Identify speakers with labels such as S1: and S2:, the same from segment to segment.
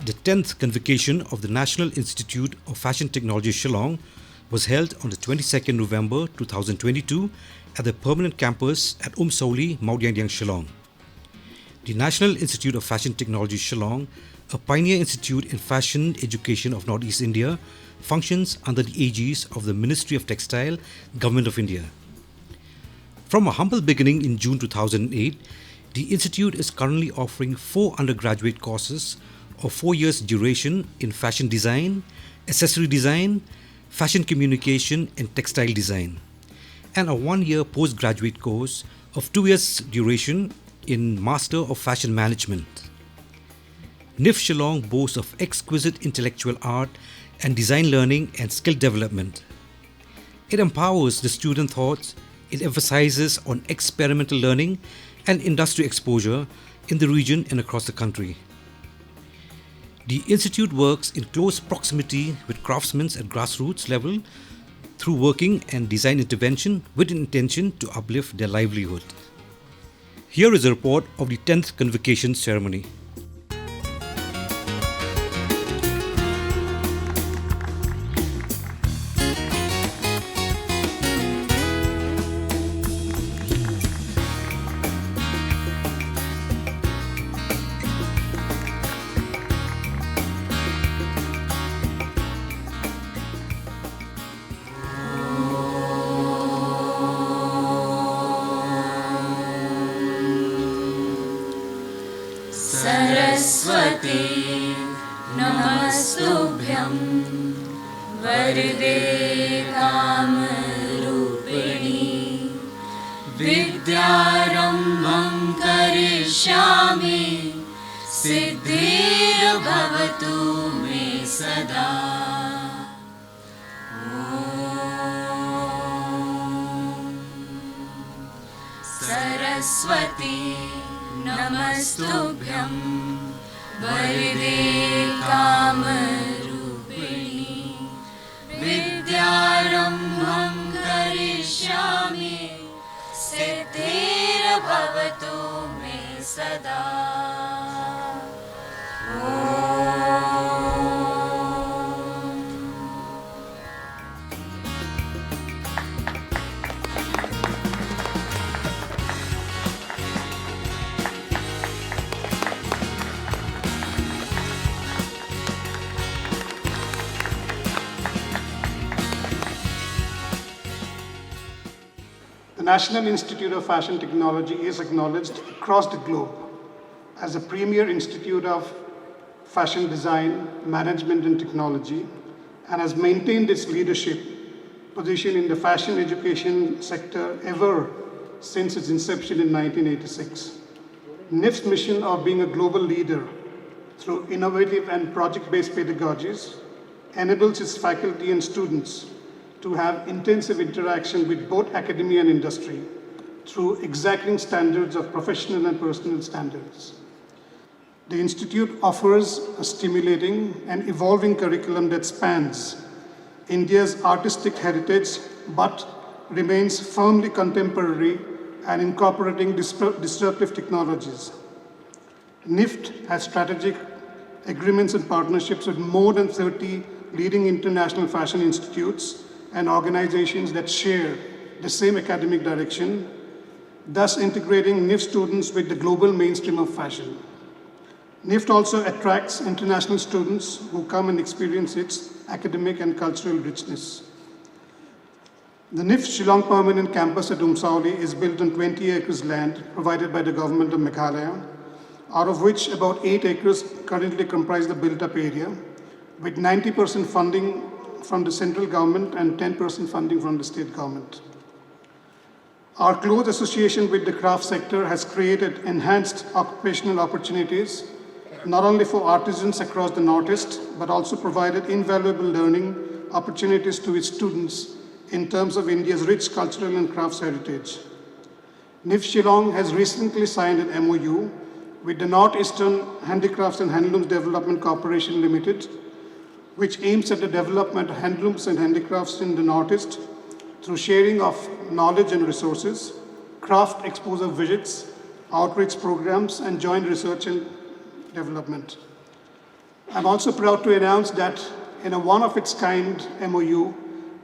S1: The 10th Convocation of the National Institute of Fashion Technology Shillong was held on the 22nd November 2022 at the permanent campus at Sauli, Mount Yangyang, Shillong. The National Institute of Fashion Technology Shillong, a pioneer institute in fashion education of Northeast India, functions under the aegis of the Ministry of Textile, Government of India. From a humble beginning in June 2008, the institute is currently offering 4 undergraduate courses of 4 years duration in fashion design, accessory design, fashion communication and textile design, and a 1-year postgraduate course of 2 years duration in Master of Fashion Management. NIF Shillong boasts of exquisite intellectual art and design learning and skill development. It empowers the student thoughts. It emphasizes on experimental learning and industry exposure in the region and across the country. The institute works in close proximity with craftsmen at grassroots level through working and design intervention with an intention to uplift their livelihood. Here is a report of the 10th Convocation ceremony.
S2: Saraswati नमस्तुभ्यं वरदे कामरूपिणी विद्यारम्भं करिष्यामि सिद्धिर्भवतु मे सदा। सरस्वती नमस्तुभ्यं वरदे कामरूपिणी विद्यारम्भं करिष्यामि सिद्धिर्भवतु मे सदा।
S3: The National Institute of Fashion Technology is acknowledged across the globe as a premier institute of fashion design, management and technology, and has maintained its leadership position in the fashion education sector ever since its inception in 1986. NIF's mission of being a global leader through innovative and project-based pedagogies enables its faculty and students to have intensive interaction with both academia and industry through exacting standards of professional and personal standards. The Institute offers a stimulating and evolving curriculum that spans India's artistic heritage but remains firmly contemporary and incorporating disruptive technologies. NIFT has strategic agreements and partnerships with more than 30 leading international fashion institutes and organizations that share the same academic direction, thus integrating NIFT students with the global mainstream of fashion. NIFT also attracts international students who come and experience its academic and cultural richness. The NIFT Shillong Permanent Campus at Sauli is built on 20 acres land provided by the government of Meghalaya, out of which about 8 acres currently comprise the built-up area, with 90% funding from the central government and 10% funding from the state government. Our close association with the craft sector has created enhanced occupational opportunities, not only for artisans across the Northeast, but also provided invaluable learning opportunities to its students in terms of India's rich cultural and crafts heritage. NIF Shillong has recently signed an MOU with the Northeastern Handicrafts and Handlooms Development Corporation Limited, which aims at the development of handlooms and handicrafts in the Northeast through sharing of knowledge and resources, craft exposure visits, outreach programs, and joint research and development. I'm also proud to announce that in a one-of-its-kind MOU,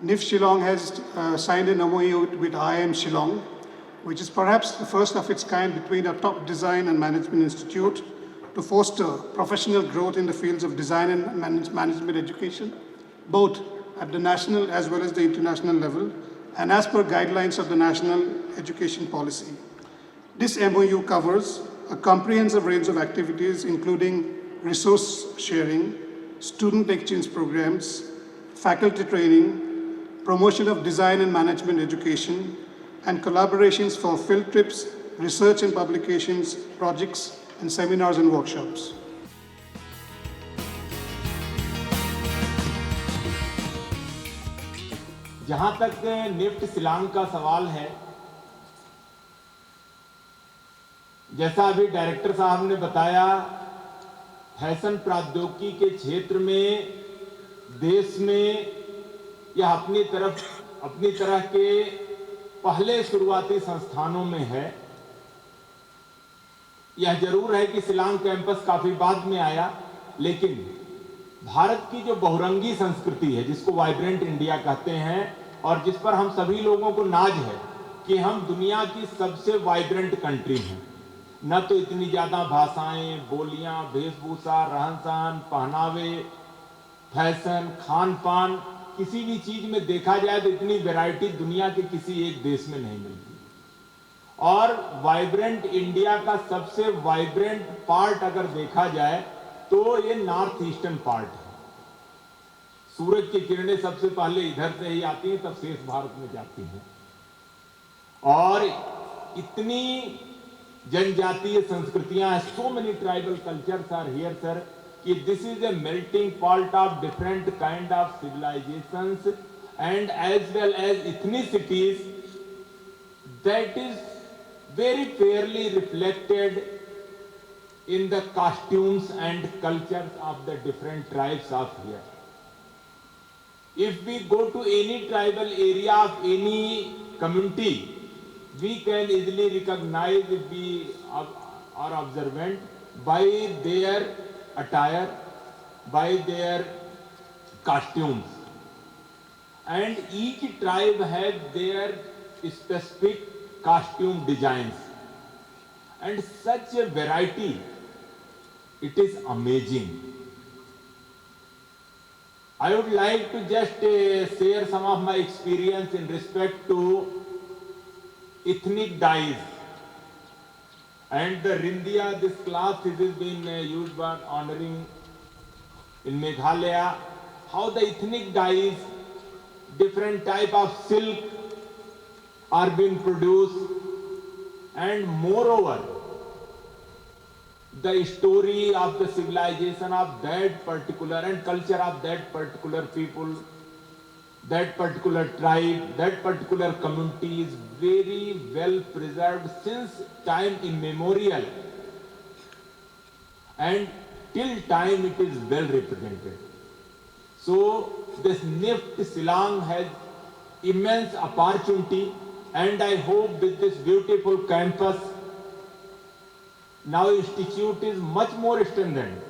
S3: NIF Shillong has signed an MOU with IIM Shillong, which is perhaps the first of its kind between a top design and management institute to foster professional growth in the fields of design and management education, both at the national as well as the international level, and as per guidelines of the National Education Policy. This MOU covers a comprehensive range of activities, including resource sharing, student exchange programs, faculty training, promotion of design and management education, and collaborations for field trips, research and publications, projects, and seminars and workshops.
S4: जहां तक NIFT Shillong का सवाल है, जैसा अभी director साहब ने बताया, फैशन प्रौद्योगिकी के क्षेत्र में देश में यह अपनी तरह के पहले शुरुआती संस्थानों में है। यह जरूर है कि शिलांग कैंपस काफी बाद में आया, लेकिन भारत की जो बहुरंगी संस्कृति है, जिसको वाइब्रेंट इंडिया कहते हैं, और जिस पर हम सभी लोगों को नाज है कि हम दुनिया की सबसे वाइब्रेंट कंट्री हैं। न तो इतनी ज्यादा भाषाएं, बोलियां, वेशभूषा, रहन सहन, पहनावे, फैशन, खान पान, किसी भी चीज में देखा जाए तो इतनी वैरायटी दुनिया के किसी एक देश में नहीं मिलती। और वाइब्रेंट इंडिया का सबसे वाइब्रेंट पार्ट अगर देखा जाए तो ये नॉर्थ ईस्टर्न पार्ट है। सूरज की किरणें सबसे पहले इधर से ही आती हैं, तब शेष भारत में जाती हैं। और इतनी जनजातीय संस्कृतियां हैं, so many tribal cultures are here sir, कि this is a melting pot of different kind of civilisations and as well as ethnicities that is very fairly reflected in the costumes and cultures of the different tribes of here. If we go to any tribal area of any community, we can easily recognize, if we are observant, by their attire, by their costumes. And each tribe has their specific costume designs, and such a variety, it is amazing. I would like to just share some of my experience in respect to ethnic dyes. And the Rindia, this cloth it is been used for honoring in Meghalaya, how the ethnic dyes, different type of silk are being produced, and moreover the story of the civilization of that particular and culture of that particular people, that particular tribe, that particular community is very well preserved since time immemorial, and till time it is well represented. So this NIFT Shillong has immense opportunity, and I hope with this beautiful campus, now institute is much more strengthened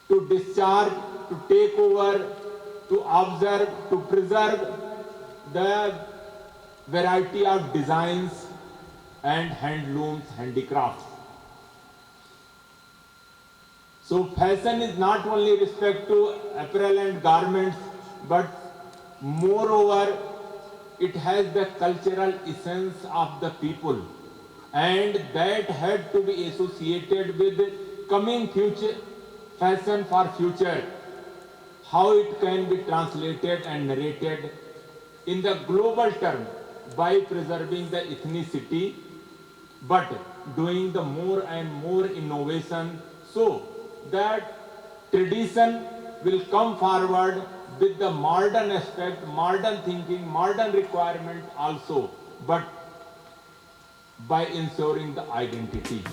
S4: to discharge, to take over, to observe, to preserve the variety of designs and handlooms, handicrafts. So fashion is not only respect to apparel and garments, but moreover it has the cultural essence of the people, and that had to be associated with coming future, fashion for future, how it can be translated and narrated in the global term by preserving the ethnicity, but doing the more and more innovation, so that tradition will come forward with the modern aspect, modern thinking, modern requirement also, but by ensuring the identity.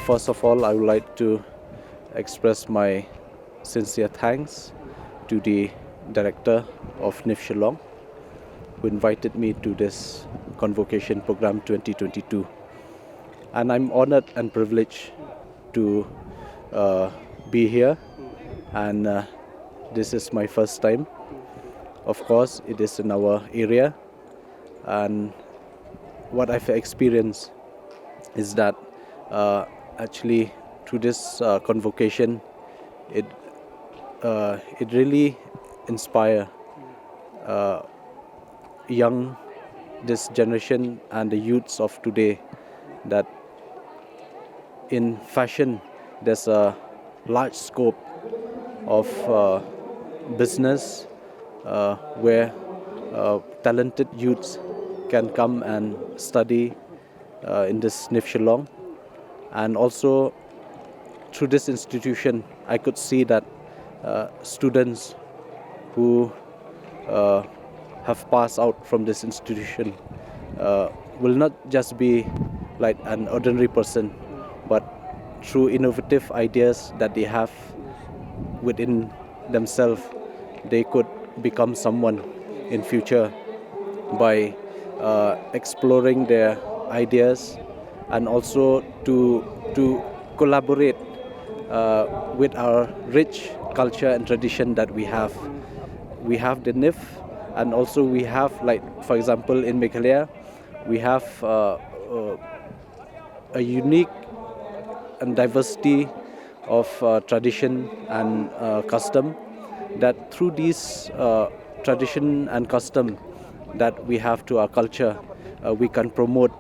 S5: First of all, I would like to express my sincere thanks to the director of NIF Shillong, who invited me to this Convocation program 2022. And I'm honored and privileged to be here, and this is my first time. Of course, it is in our area, and what I've experienced is that actually through this convocation, it really inspire this generation and the youths of today that in fashion there's a large scope of business where talented youths can come and study in this NIF Shillong. And also through this institution, I could see that students who have passed out from this institution will not just be like an ordinary person, but through innovative ideas that they have within themselves, they could become someone in future by exploring their ideas, and also to collaborate with our rich culture and tradition that we have. We have the NIF, and also we have, like for example in Meghalaya, we have a unique and diversity of tradition and custom, that through these tradition and custom that we have to our culture, we can promote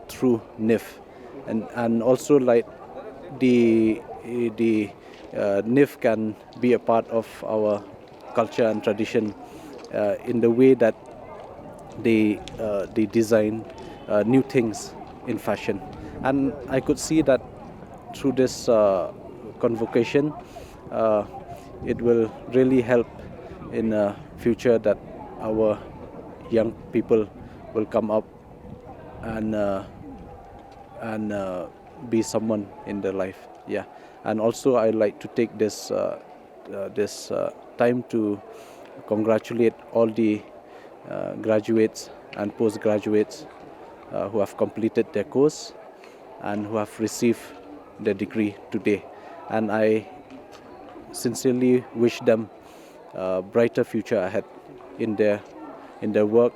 S5: through NIF, and also like the NIF can be a part of our culture and tradition in the way that they design new things in fashion. And I could see that through this convocation, it will really help in the future that our young people will come up and be someone in their life. Yeah, and also I like to take this time to congratulate all the graduates and postgraduates who have completed their course and who have received their degree today. And I sincerely wish them a brighter future ahead in their work,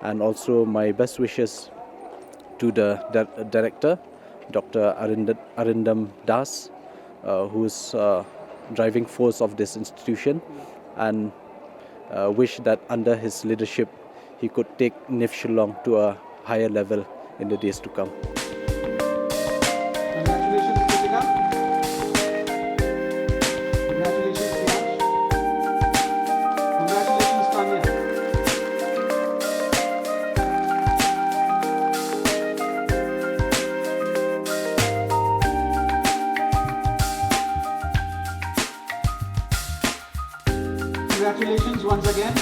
S5: and also my best wishes to the director, Dr. Arindam Das, who is driving force of this institution, and wish that under his leadership he could take NIF Shillong to a higher level in the days to come.
S3: Congratulations, Kritika. Congratulations, Priyansh. Congratulations, Tanya. Congratulations once again.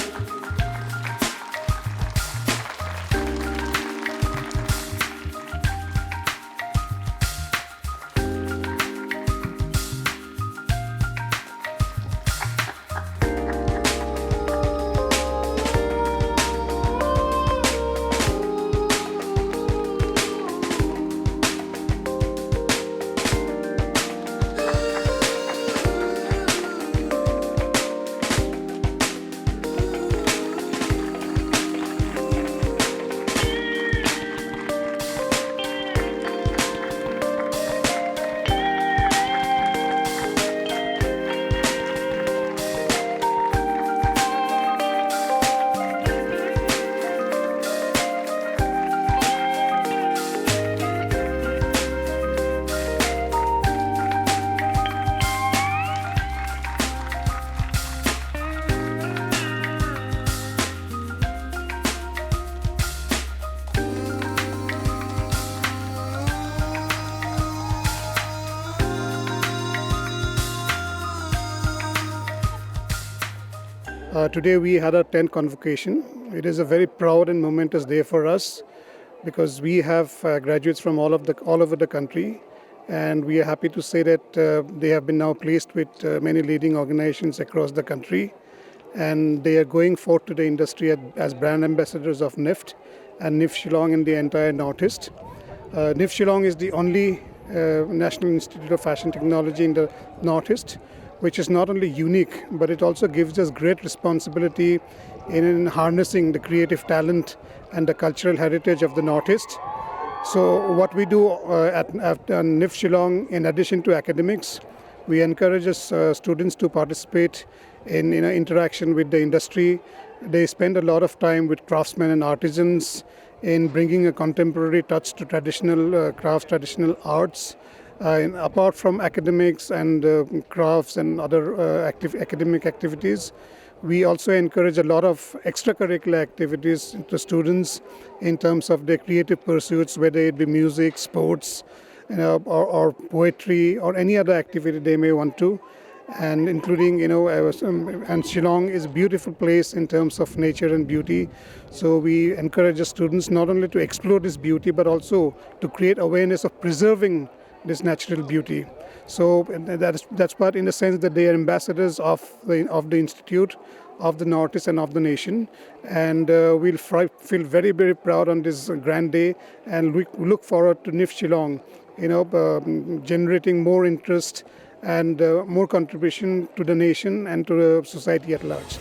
S3: Today we had our 10th convocation. It is a very proud and momentous day for us. because we have graduates from all over the country, and we are happy to say that they have been now placed with many leading organizations across the country, and they are going forth to the industry as brand ambassadors of NIFT and NIFT Shillong in the entire Northeast. NIFT Shillong is the only National Institute of Fashion Technology in the Northeast, which is not only unique, but it also gives us great responsibility in harnessing the creative talent and the cultural heritage of the Northeast. So what we do at NIFT Shillong, in addition to academics, we encourage students to participate in interaction with the industry. They spend a lot of time with craftsmen and artisans in bringing a contemporary touch to traditional crafts, traditional arts. Apart from academics and crafts and other academic activities, we also encourage a lot of extracurricular activities to students in terms of their creative pursuits, whether it be music, sports, or poetry, or any other activity they may want to. And including, and Shillong is a beautiful place in terms of nature and beauty. So we encourage the students not only to explore this beauty, but also to create awareness of preserving this natural beauty. So that's part in the sense that they are ambassadors of the Institute, of the Northeast and of the nation. And we'll feel very, very proud on this grand day, and we look forward to NIFT Shillong, generating more interest and more contribution to the nation and to the society at large.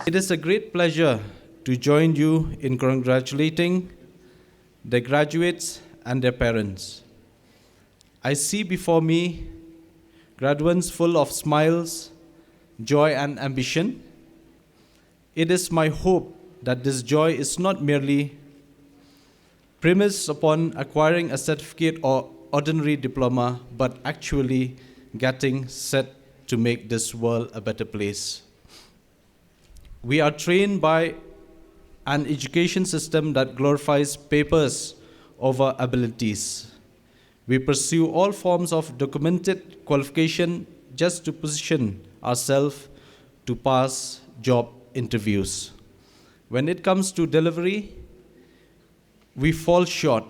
S6: It is a great pleasure to join you in congratulating the graduates and their parents. I see before me graduates full of smiles, joy, and ambition. It is my hope that this joy is not merely premised upon acquiring a certificate or ordinary diploma, but actually getting set to make this world a better place. We are trained by an education system that glorifies papers over abilities. We pursue all forms of documented qualification just to position ourselves to pass job interviews. When it comes to delivery, we fall short.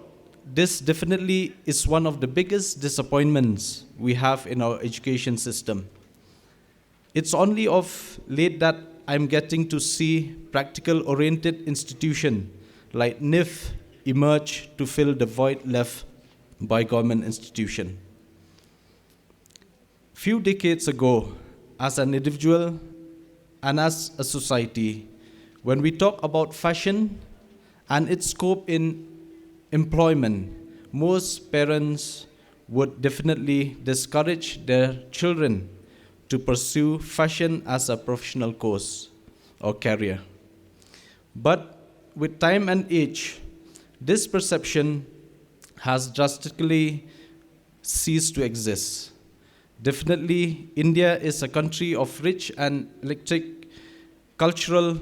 S6: This definitely is one of the biggest disappointments we have in our education system. It's only of late that I'm getting to see practical-oriented institutions like NIF emerge to fill the void left by government institutions. Few decades ago, as an individual and as a society, when we talk about fashion and its scope in employment, most parents would definitely discourage their children to pursue fashion as a professional course or career. But with time and age, this perception has drastically ceased to exist. Definitely, India is a country of rich and eclectic cultural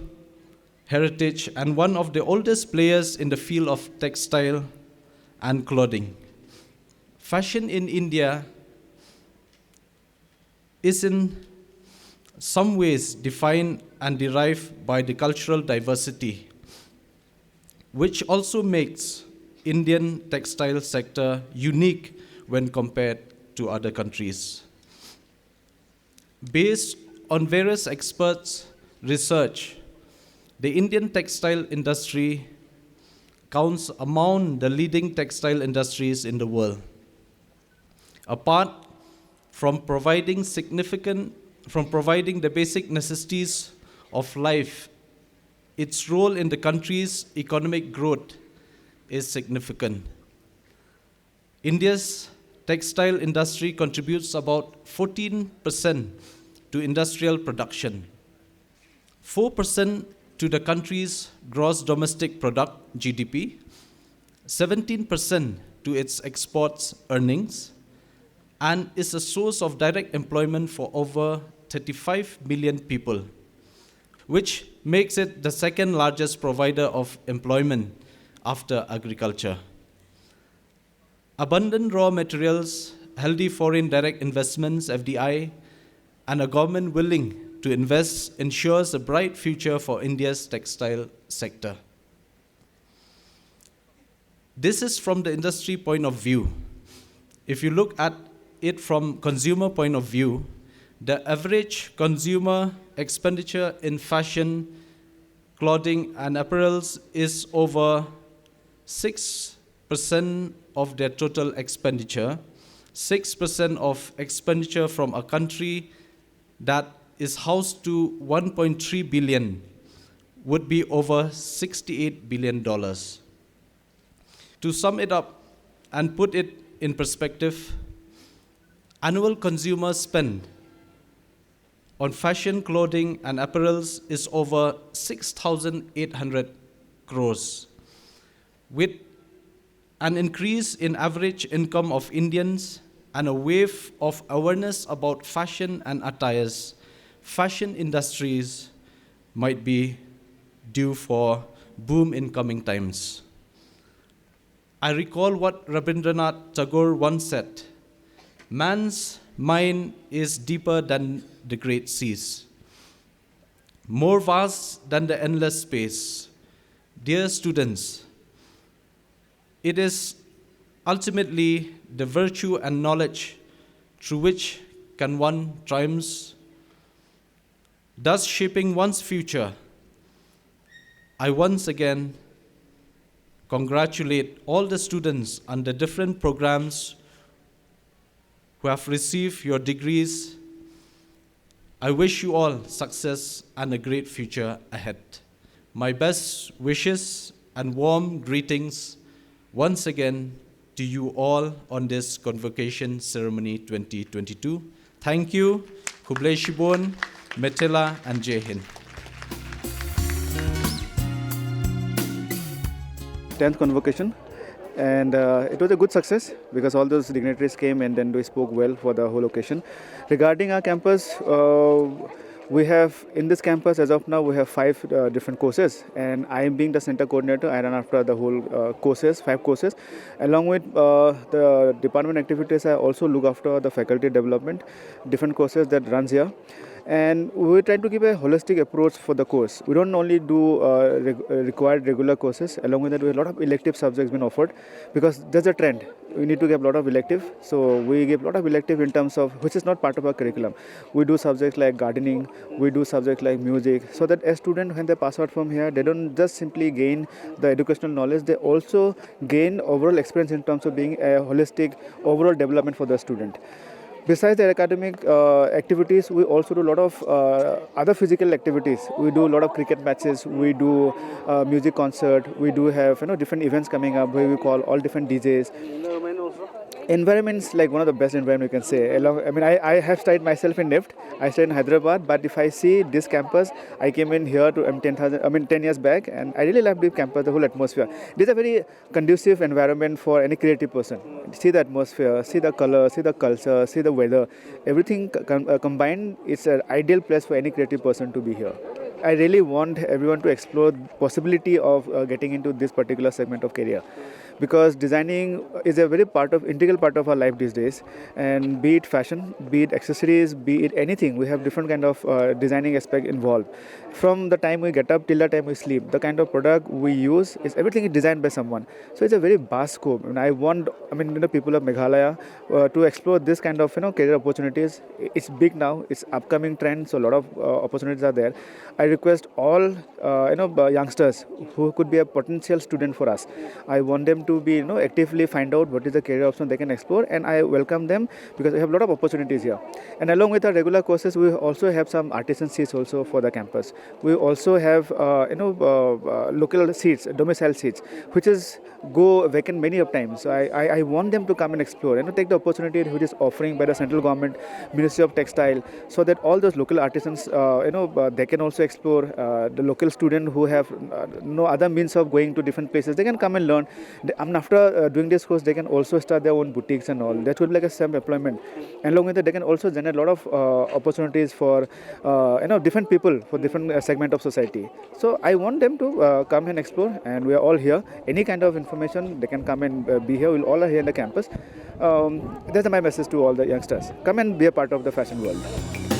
S6: heritage and one of the oldest players in the field of textile and clothing. Fashion in India is in some ways defined and derived by the cultural diversity, which also makes Indian textile sector unique when compared to other countries. Based on various experts' research, the Indian textile industry counts among the leading textile industries in the world. Apart from providing the basic necessities of life, its role in the country's economic growth is significant. India's textile industry contributes about 14% to industrial production, 4% to the country's gross domestic product, GDP, 17% to its exports earnings, and is a source of direct employment for over 35 million people, which makes it the second largest provider of employment after agriculture. Abundant raw materials, healthy foreign direct investments, FDI, and a government willing to invest ensures a bright future for India's textile sector. This is from the industry point of view. If you look at it from consumer point of view, the average consumer expenditure in fashion, clothing, and apparels is over 6% of their total expenditure, 6% of expenditure from a country that is housed to 1.3 billion would be over $68 billion. To sum it up and put it in perspective, annual consumer spend on fashion, clothing, and apparels is over 6,800 crores, with an increase in average income of Indians and a wave of awareness about fashion and attires. Fashion industries might be due for boom in coming times. I recall what Rabindranath Tagore once said, "Man's mind is deeper than the great seas, more vast than the endless space." Dear students, it is ultimately the virtue and knowledge through which can one triumph, thus shaping one's future. I once again congratulate all the students under different programs who have received your degrees. I wish you all success and a great future ahead. My best wishes and warm greetings once again to you all on this Convocation Ceremony 2022. Thank you, Kublai Shibun, Metela, and Jai Hind.
S7: 10th Convocation, and it was a good success because all those dignitaries came and then they spoke well for the whole occasion. Regarding our campus, we have in this campus as of now we have 5 different courses, and I am being the center coordinator. I run after the whole courses, 5 courses. Along with the department activities, I also look after the faculty development, different courses that runs here. And we try to give a holistic approach for the course. We don't only do required regular courses. Along with that, we have a lot of elective subjects being offered because there's a trend. We need to give a lot of elective. So we give a lot of elective in terms of, which is not part of our curriculum. We do subjects like gardening, we do subjects like music, so that a student, when they pass out from here, they don't just simply gain the educational knowledge, they also gain overall experience in terms of being a holistic overall development for the student. Besides the academic activities, we also do a lot of other physical activities. We do a lot of cricket matches, we do music concert, we do have different events coming up where we call all different DJs. Environment's like one of the best environment you can say. I have studied myself in NIFT. I studied in Hyderabad, but if I see this campus, I came in here to 10 years back, and I really love this campus, the whole atmosphere. This is a very conducive environment for any creative person. See the atmosphere, see the color, see the culture, see the weather. Everything combined, it's an ideal place for any creative person to be here. I really want everyone to explore the possibility of getting into this particular segment of career. because designing is a very integral part of our life these days. And be it fashion, be it accessories, be it anything, we have different kind of designing aspect involved. From the time we get up till the time we sleep, the kind of product we use is everything is designed by someone. So it's a very vast scope, and people of Meghalaya to explore this kind of career opportunities. It's big now. It's upcoming trend, so a lot of opportunities are there. I request all youngsters who could be a potential student for us. I want them to be actively find out what is the career option they can explore, and I welcome them because we have a lot of opportunities here. And along with our regular courses, we also have some artisan seats also for the campus. We also have local seats, domicile seats, which is go vacant many of times. So I want them to come and explore and take the opportunity which is offering by the central government, Ministry of Textile, so that all those local artisans, they can also explore. The local student who have no other means of going to different places, they can come and learn. After doing this course, they can also start their own boutiques and all. That would be like a self-employment. And along with that, they can also generate a lot of opportunities for different people, for different segment of society. So I want them to come and explore, and we are all here. Any kind of information, they can come and be here. We'll all are here in the campus. That's my message to all the youngsters. Come and be a part of the fashion world.